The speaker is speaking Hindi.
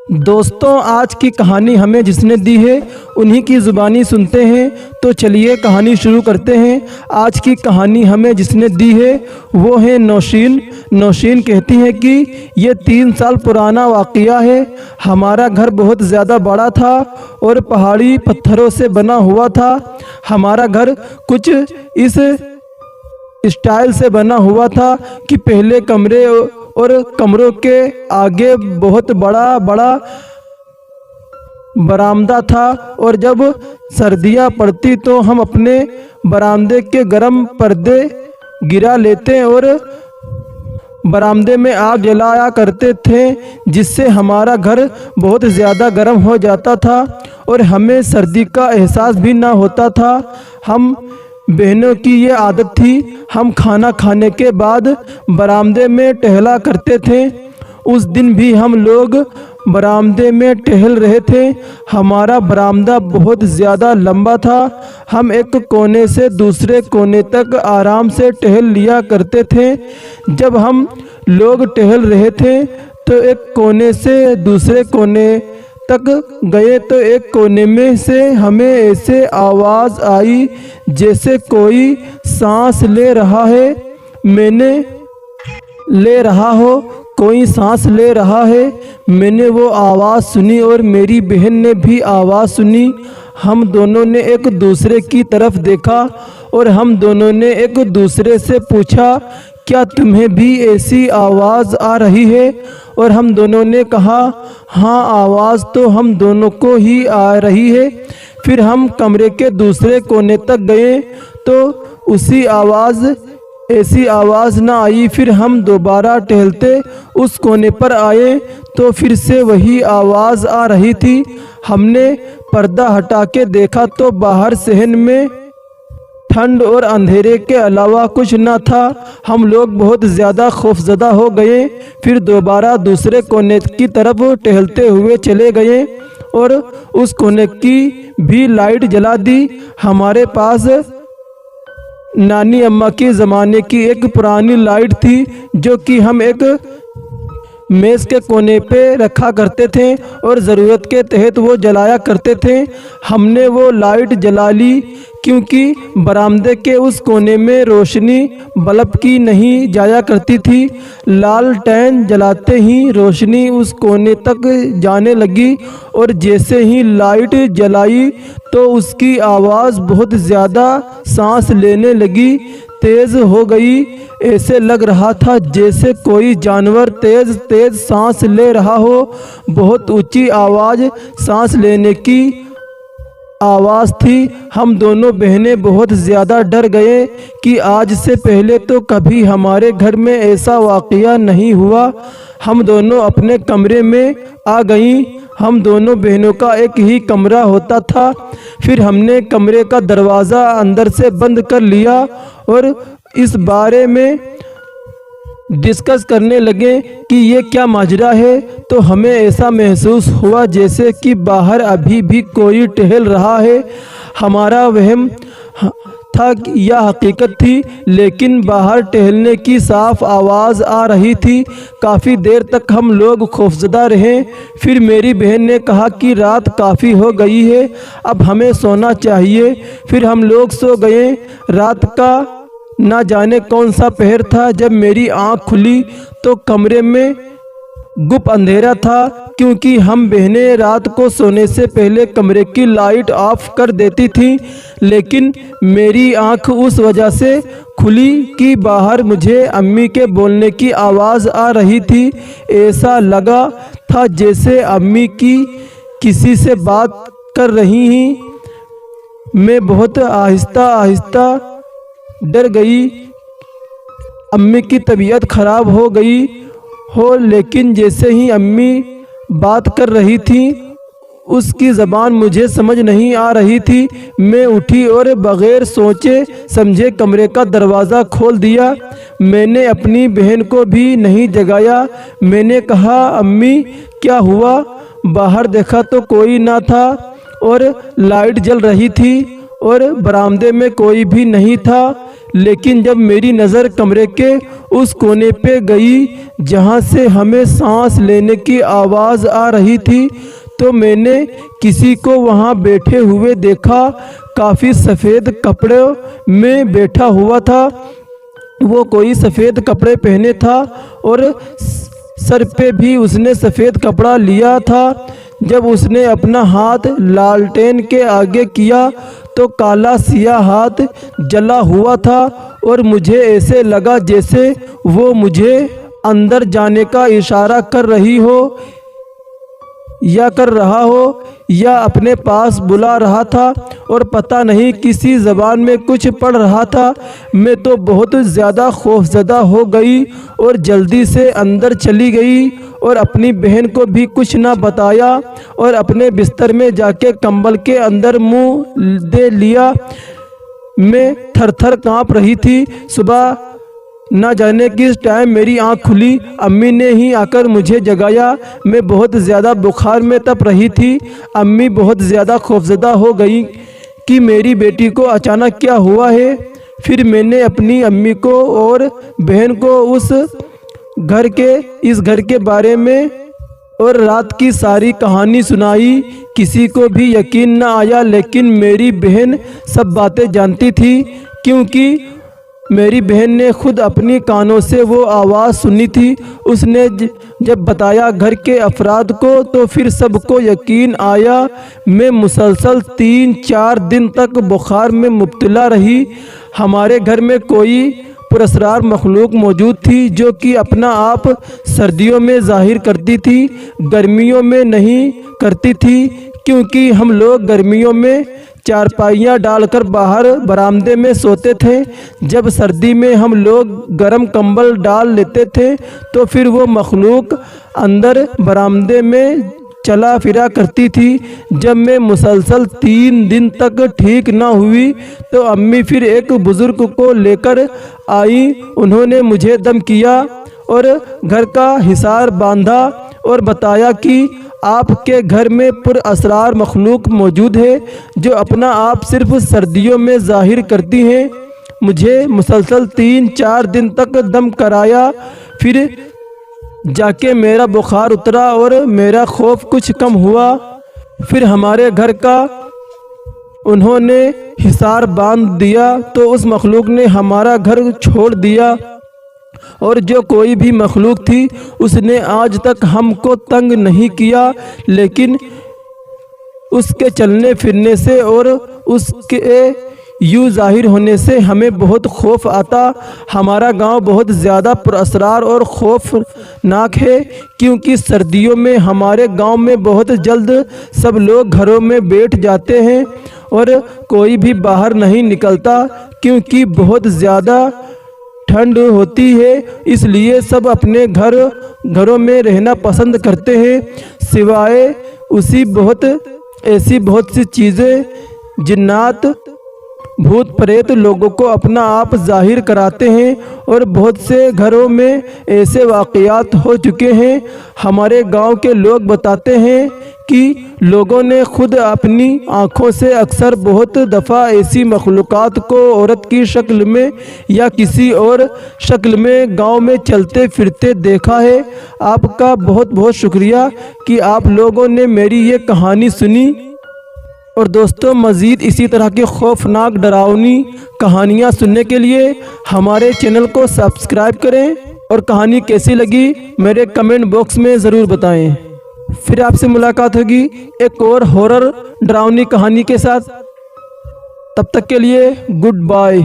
दोस्तों, आज की कहानी हमें जिसने दी है उन्हीं की ज़ुबानी सुनते हैं। तो चलिए कहानी शुरू करते हैं। आज की कहानी हमें जिसने दी है वो है नौशीन। नौशीन कहती है कि ये 3 साल पुराना वाक़या है। हमारा घर बहुत ज़्यादा बड़ा था और पहाड़ी पत्थरों से बना हुआ था। हमारा घर कुछ इस स्टाइल से बना हुआ था कि पहले कमरे और कमरों के आगे बहुत बड़ा बरामदा था और जब सर्दियां पड़ती तो हम अपने बरामदे के गर्म पर्दे गिरा लेते और बरामदे में आग जलाया करते थे, जिससे हमारा घर बहुत ज़्यादा गर्म हो जाता था और हमें सर्दी का एहसास भी ना होता था। हम बहनों की ये आदत थी, हम खाना खाने के बाद बरामदे में टहला करते थे। उस दिन भी हम लोग बरामदे में टहल रहे थे। हमारा बरामदा बहुत ज़्यादा लंबा था। हम एक कोने से दूसरे कोने तक आराम से टहल लिया करते थे। जब हम लोग टहल रहे थे तो एक कोने से दूसरे कोने तक गए तो एक कोने में से हमें ऐसे आवाज़ आई जैसे कोई सांस ले रहा है। मैंने कोई सांस ले रहा है। मैंने वो आवाज़ सुनी और मेरी बहन ने भी आवाज़ सुनी। हम दोनों ने एक दूसरे की तरफ देखा और हम दोनों ने एक दूसरे से पूछा, क्या तुम्हें भी ऐसी आवाज़ आ रही है? और हम दोनों ने कहा, हाँ, आवाज़ तो हम दोनों को ही आ रही है। फिर हम कमरे के दूसरे कोने तक गए तो ऐसी आवाज़ ना आई। फिर हम दोबारा टहलते उस कोने पर आए तो फिर से वही आवाज़ आ रही थी। हमने पर्दा हटा के देखा तो बाहर सहन में ठंड और अंधेरे के अलावा कुछ न था। हम लोग बहुत ज़्यादा खौफज़दा हो गए। फिर दोबारा दूसरे कोने की तरफ टहलते हुए चले गए और उस कोने की भी लाइट जला दी। हमारे पास नानी अम्मा के ज़माने की एक पुरानी लाइट थी जो कि हम एक मेज़ के कोने पे रखा करते थे और ज़रूरत के तहत वो जलाया करते थे। हमने वो लाइट जला ली क्योंकि बरामदे के उस कोने में रोशनी बल्ब की नहीं जाया करती थी। लालटेन जलाते ही रोशनी उस कोने तक जाने लगी और जैसे ही लाइट जलाई तो उसकी आवाज़ बहुत ज़्यादा सांस लेने लगी, तेज़ हो गई। ऐसे लग रहा था जैसे कोई जानवर तेज़ सांस ले रहा हो। बहुत ऊंची आवाज़ सांस लेने की आवाज़ थी। हम दोनों बहनें बहुत ज़्यादा डर गए कि आज से पहले तो कभी हमारे घर में ऐसा वाक़या नहीं हुआ। हम दोनों अपने कमरे में आ गईं। हम दोनों बहनों का एक ही कमरा होता था। फिर हमने कमरे का दरवाज़ा अंदर से बंद कर लिया और इस बारे में डिस्कस करने लगे कि ये क्या माजरा है। तो हमें ऐसा महसूस हुआ जैसे कि बाहर अभी भी कोई टहल रहा है। हमारा वहम था कि यह हकीकत थी, लेकिन बाहर टहलने की साफ आवाज़ आ रही थी। काफ़ी देर तक हम लोग खौफज़दा रहे। फिर मेरी बहन ने कहा कि रात काफ़ी हो गई है, अब हमें सोना चाहिए। फिर हम लोग सो गए। रात का ना जाने कौन सा पहर था। जब मेरी आँख खुली तो कमरे में गुप अंधेरा था क्योंकि हम बहनें रात को सोने से पहले कमरे की लाइट ऑफ कर देती थीं। लेकिन मेरी आँख उस वजह से खुली कि बाहर मुझे अम्मी के बोलने की आवाज़ आ रही थी। ऐसा लगा था जैसे अम्मी किसी से बात कर रही हैं। मैं बहुत आहिस्ता डर गई। अम्मी की तबीयत ख़राब हो गई हो, लेकिन जैसे ही अम्मी बात कर रही थी उसकी ज़बान मुझे समझ नहीं आ रही थी। मैं उठी और बग़ैर सोचे समझे कमरे का दरवाज़ा खोल दिया। मैंने अपनी बहन को भी नहीं जगाया। मैंने कहा, अम्मी क्या हुआ? बाहर देखा तो कोई ना था और लाइट जल रही थी और बरामदे में कोई भी नहीं था। लेकिन जब मेरी नज़र कमरे के उस कोने पे गई जहाँ से हमें सांस लेने की आवाज़ आ रही थी, तो मैंने किसी को वहाँ बैठे हुए देखा। काफ़ी सफ़ेद कपड़ों में बैठा हुआ था। वो कोई सफ़ेद कपड़े पहने था और सर पे भी उसने सफ़ेद कपड़ा लिया था। जब उसने अपना हाथ लालटेन के आगे किया तो काला सिया हाथ जला हुआ था और मुझे ऐसे लगा जैसे वो मुझे अंदर जाने का इशारा कर रही हो या कर रहा हो या अपने पास बुला रहा था, और पता नहीं किसी ज़बान में कुछ पढ़ रहा था। मैं तो बहुत ज़्यादा खौफज़दा हो गई और जल्दी से अंदर चली गई और अपनी बहन को भी कुछ ना बताया और अपने बिस्तर में जाके कंबल के अंदर मुंह दे लिया। मैं थर-थर काँप रही थी। सुबह ना जाने किस टाइम मेरी आंख खुली। अम्मी ने ही आकर मुझे जगाया। मैं बहुत ज़्यादा बुखार में तप रही थी। अम्मी बहुत ज़्यादा खौफज़दा हो गई कि मेरी बेटी को अचानक क्या हुआ है। फिर मैंने अपनी अम्मी को और बहन को इस घर के बारे में और रात की सारी कहानी सुनाई। किसी को भी यकीन न आया, लेकिन मेरी बहन सब बातें जानती थी, क्योंकि मेरी बहन ने खुद अपनी कानों से वो आवाज़ सुनी थी। उसने जब बताया घर के अफराद को, तो फिर सबको यकीन आया। मैं मुसलसल 3-4 दिन तक बुखार में मुब्तला रही। हमारे घर में कोई पुरस्रार मखलूक मौजूद थी जो कि अपना आप सर्दियों में ज़ाहिर करती थी, गर्मियों में नहीं करती थी, क्योंकि हम लोग गर्मियों में चारपाइयाँ डालकर बाहर बरामदे में सोते थे। जब सर्दी में हम लोग गर्म कंबल डाल लेते थे तो फिर वो मखलूक अंदर बरामदे में चला फिरा करती थी। जब मैं मुसलसल 3 दिन तक ठीक ना हुई तो अम्मी फिर एक बुज़ुर्ग को लेकर आई। उन्होंने मुझे दम किया और घर का हिसार बांधा और बताया कि आपके घर में पुरअसरार मखलूक मौजूद है जो अपना आप सिर्फ सर्दियों में ज़ाहिर करती हैं। मुझे मुसलसल 3-4 दिन तक दम कराया। फिर जाके मेरा बुखार उतरा और मेरा खौफ कुछ कम हुआ। फिर हमारे घर का उन्होंने हिसार बांध दिया तो उस मखलूक ने हमारा घर छोड़ दिया, और जो कोई भी मखलूक थी उसने आज तक हमको तंग नहीं किया। लेकिन उसके चलने फिरने से और उसके यूँ ज़ाहिर होने से हमें बहुत खौफ आता। हमारा गांव बहुत ज़्यादा पुरअसरार और खौफनाक है, क्योंकि सर्दियों में हमारे गांव में बहुत जल्द सब लोग घरों में बैठ जाते हैं और कोई भी बाहर नहीं निकलता, क्योंकि बहुत ज़्यादा ठंड होती है। इसलिए सब अपने घरों में रहना पसंद करते हैं। सिवाय उसी ऐसी बहुत सी चीज़ें जिन्नात भूत प्रेत लोगों को अपना आप ज़ाहिर कराते हैं, और बहुत से घरों में ऐसे वाक़यात हो चुके हैं। हमारे गांव के लोग बताते हैं कि लोगों ने खुद अपनी आँखों से अक्सर बहुत दफ़ा ऐसी मखलूक़ात को औरत की शक्ल में या किसी और शक्ल में गांव में चलते फिरते देखा है। आपका बहुत बहुत शुक्रिया कि आप लोगों ने मेरी ये कहानी सुनी। और दोस्तों, मज़ीद इसी तरह की खौफनाक डरावनी कहानियाँ सुनने के लिए हमारे चैनल को सब्सक्राइब करें, और कहानी कैसी लगी मेरे कमेंट बॉक्स में ज़रूर बताएं। फिर आपसे मुलाकात होगी एक और हॉरर डरावनी कहानी के साथ। तब तक के लिए गुड बाय।